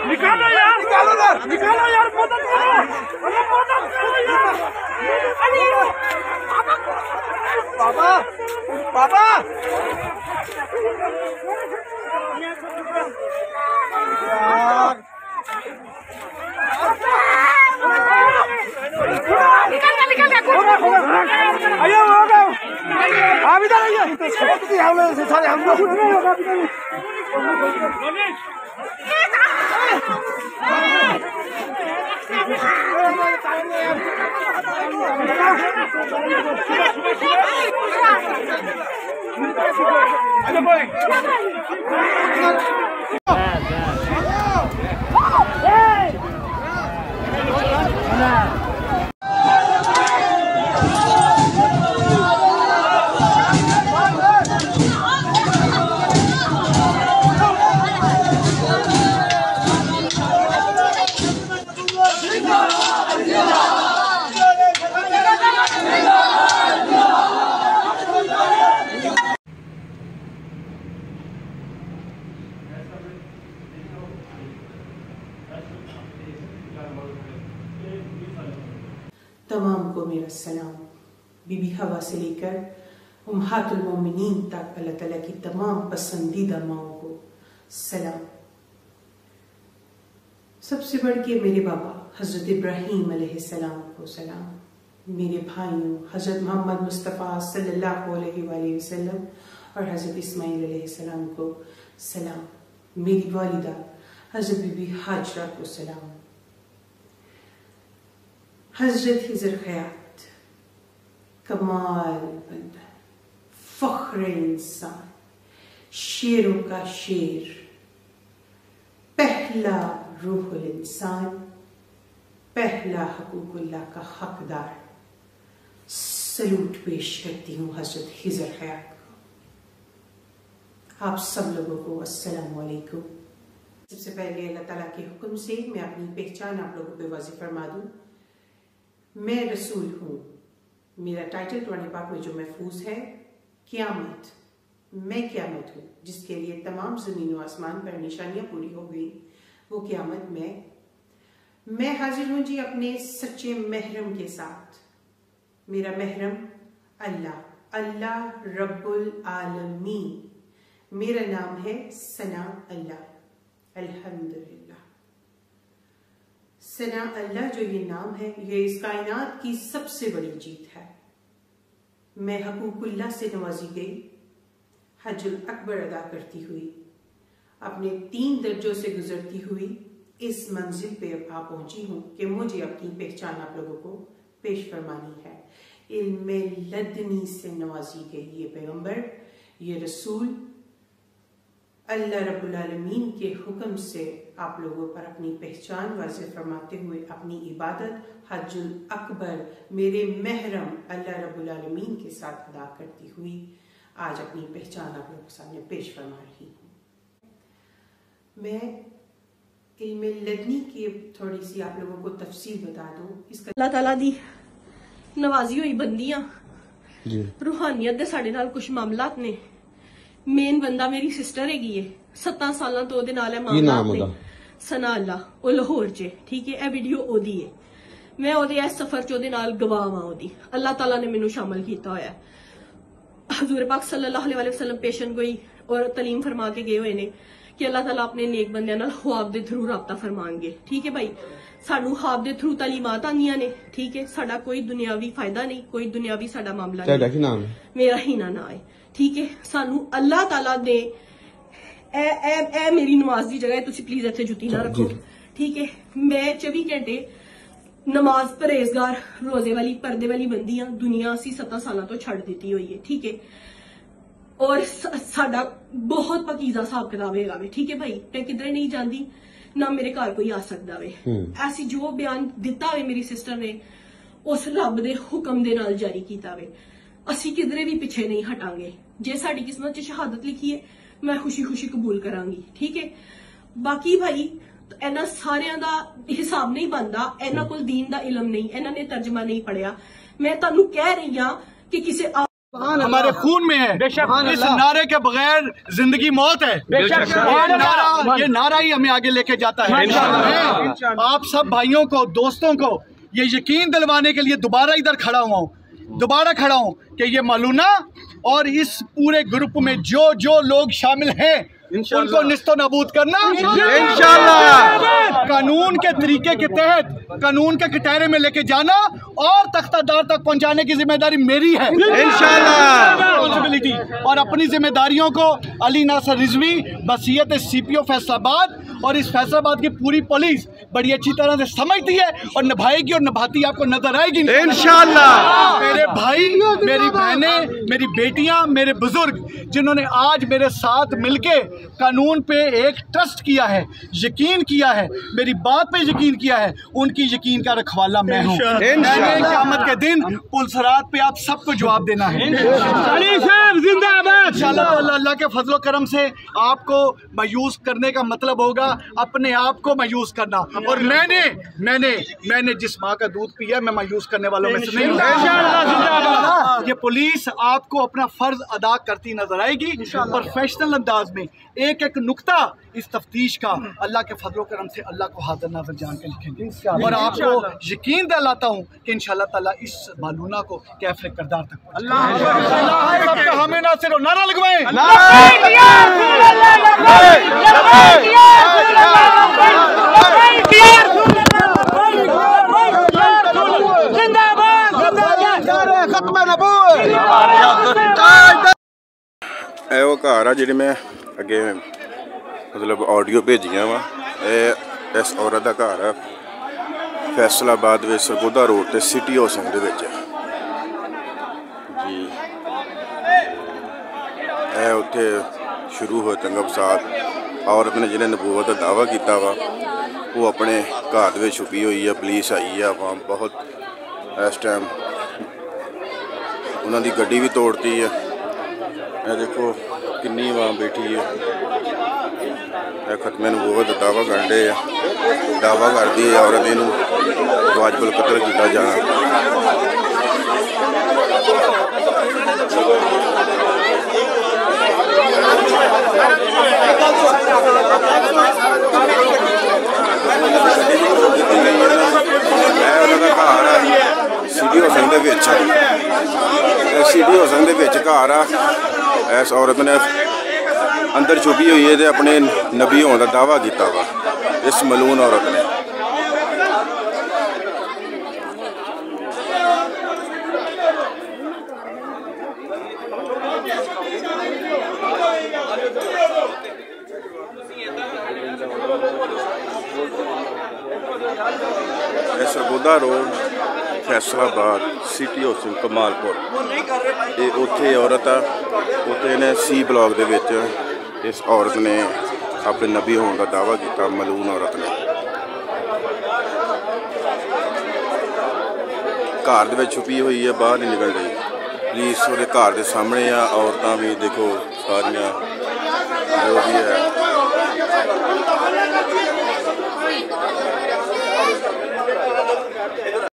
निकालो यार, निकालो यार, मदद करो, मदद करो यार। पापा, पापा, आइए आप इधर आइए, सारे हम लोग तमाम को मेरा सलाम। बीबी हवा से लेकर उम्महातुल मोमिनीन तक अल्लाह ताला की तमाम पसंदीदा माओं को सलाम। सबसे बढ़ के मेरे बाबा हजरत इब्राहीम अलैहिस्सलाम को सलाम। मेरे भाइयों हजरत मोहम्मद मुस्तफ़ा सल्लल्लाहु अलैहि वसल्लम और हजरत इस्माइल अलैहिस्सलाम को सलाम। मेरी वालिदा हजरत बीबी हाजरा को सलाम। हजरत हिजर खयात कमाल बंदा, फख्र इंसान, शेरों का शेर, पहला रूहुल इंसान, पहला हकूकुल्लाह का हकदार। सलूट पेश करती हूँ हजरत हिजर खयात को। आप सब लोगों को अस्सलाम वालेकुम। सबसे पहले अल्लाह ताला के हुक्म से मैं अपनी पहचान आप लोगों पे वाज़ेह फरमा दूं। मैं रसूल हूँ। मेरा टाइटल कुरान पाक में जो महफूज है, क़यामत। मैं क़यामत हूँ जिसके लिए तमाम ज़मीन व आसमान पर निशानियां पूरी हो गई। वो क़यामत मैं हाजिर हूँ जी अपने सच्चे महरम के साथ। मेरा महरम अल्लाह, अल्लाह रब्बुल आलमीन। मेरा नाम है सना अल्लाह। अल्हम्दुलिल्लाह। सना अल्लाह जो ये नाम है, ये इस कायनात की सबसे बड़ी जीत है। मैं हकूकुल्लाह से नवाजी गई, हज्जुल अकबर अदा करती हुई, अपने 3 दर्जों से गुजरती हुई इस मंजिल पे आ पहुंची हूं कि मुझे अपनी पहचान आप लोगों को पेश फरमानी है। इल्मे लदनी से नवाजी गई ये पैगंबर, ये रसूल, अल्लाह रब्बुल आलमीन के हुक्म से आप लोगों पर अपनी पहचान वाज़ेह फरमाते हुए अपनी इबादत हज्जुल अकबर मेरे महरम अल्लाह रब्बुल आलमीन के साथ अदा करती हुई आज अपनी पहचान आप लोगों के सामने पेश फरमा रही हूँ। मैं इल्मे लदनी की थोड़ी सी आप लोगों को तफसील बता दूं। इसका अल्लाह ताला दी नवाजी हुई बंदियां रूहानियत दे साडे नाल कुछ मामलात ने। मेन बंदा मेरी सिस्टर हैगी है, 7 साल तो ओदे नाल है मामला सना अल्लाह, ओ लाहौर च, ठीक है। ए वीडियो ओदी है, मैं ओदे इस सफर च ओदे नाल गवाह हां। ओदी अल्लाह ताला ने मैनू शामिल किया होया। हजूर पाक सल्लल्लाहु अलैहि वसल्लम पेशन गोई और तलीम फरमा के गए हुए ने कि अल्लाह ताला अपने नेक बंदियां नाल ख्वाब दे थ्रू राबता फरमाएंगे, ठीक है भाई। सानू ख्वाब दे थ्रू तालीमात आंदियां ने, ठीक है। साडा कोई दुनियावी फायदा नहीं, कोई दुनियावी साडा मामला नहीं। मेरा ही ना है, ठीक है। सानू अल्लाह ताला ने ए मेरी नमाज की जगह तुसी प्लीज इत्थे जुत्ती ना रखो, ठीक है। मैं 24 घंटे नमाज परहेजगार रोजे वाली पर्दे वाली बंदी हां। दुनिया असी 7 साल तो छड़ दी हुई है, ठीक है। और साडा बहुत पकीजा हिसाब किताब है, ठीक है भाई। मैं किधरे नहीं जाती, ना मेरे घर कोई आ सकता वे। ऐसी जो बयान दिता वे मेरी सिस्टर ने उस रब दे हुक्म दे नाल जारी कीता वे। असी किधरे भी पिछे नहीं हटांगे। जे साडी किस्मत च शहादत लिखी है मैं खुशी खुशी कबूल करांगी, ठीक है। बाकी भाई इन्हां सारियां दा हिसाब नहीं बनदा, इन्हां कोल दीन दा इलम नहीं, इन्हां ने तर्जमा नहीं पढ़िया। मैं तुहानू कह रही हां कि किसी हमारे खून में है, इस नारे के बगैर जिंदगी मौत है। ये नारा ही हमें आगे लेके जाता है। आप सब भाइयों को, दोस्तों को ये यकीन दिलवाने के लिए दोबारा इधर खड़ा हूँ कि ये मलूना और इस पूरे ग्रुप में जो जो लोग शामिल हैं उनको निस्तो नाबूद करना इंशाअल्लाह, कानून के तरीके के तहत, कानून के कटहरे में लेके जाना और तख्तादार तक पहुंचाने की जिम्मेदारी मेरी है इंशाअल्लाह। और अपनी जिम्मेदारियों को अली नासर रिजवी, बसीयत CPO फैसलाबाद और इस फैसलाबाद की पूरी पुलिस बड़ी अच्छी तरह से समझती है और निभाएगी और निभाती आपको नजर आएगी इंशाअल्लाह। मेरे भाई, मेरी बहनें, मेरी बेटियां, मेरे बुजुर्ग जिन्होंने आज मेरे साथ मिलके कानून पे एक ट्रस्ट किया है, यकीन किया है, मेरी बात पे यकीन किया है, उनकी यकीन का रखवाला मैं हूँ। क़यामत के दिन पुलसरात पे आप सबको जवाब देना है इंशाअल्लाह। अल्लाह के फजलो करम से आपको मायूस करने का मतलब होगा अपने आप को मायूस करना, और मैंने जिस माँ का दूध पिया मैं मायूस करने वालों में से नहीं हूँ। ये पुलिस आपको अपना फर्ज अदा करती नजर आएगी प्रोफेशनल अंदाज में। एक एक नुक्ता इस तफ्तीश का अल्लाह के फजलो करम से अल्लाह को हाजिर नाज़िर जान के लिखेंगे, और आपको यकीन दिलाता हूँ कि इंशाअल्लाह ताला इस मालूना को कैफे किरदार तक अल्लाह हमें नासिर हो। नारा लगवाएं। वो घर आ जी मैं अगे मतलब ऑडियो भेजिया वा, इस औरत का घर है फैसलाबाद में सरगोदा रोड ते सिटी हाउसिंग दे विच जी। उत्थे शुरू होए चंगा बसात औरत ने जिन्हें नबूवत का दावा किया वा वो अपने घर में छुपी हुई है। पुलिस आई है, आवाम बहुत इस टाइम उन्होंने गड्डी भी तोड़ती है। देखो किन्नी आवाम बैठी है, खत्मे नबूवत का दावा कर रहे हैं, दावा करती है औरत इनू वाजिबुल कत्ल किया जाना। सिटी हाउसिंग दे विच घर आ, इस औरत ने अंदर छुपी हुई है तो अपने नबी होने का दावा किया वा इस मलून औरत ने। Sargodha road Faisalabad city housing Kamalpur, ये उत्थे औरत आ, उत्थे ने C ब्लॉक दे विच इस औरत ने अपने नबी होने का दावा किया, मलून औरत ने। घर दे विच छुपी हुई है, बाहर नहीं निकल रही। पुलिस उसके घर के सामने आ, औरतां भी देखो सारियां जो भी है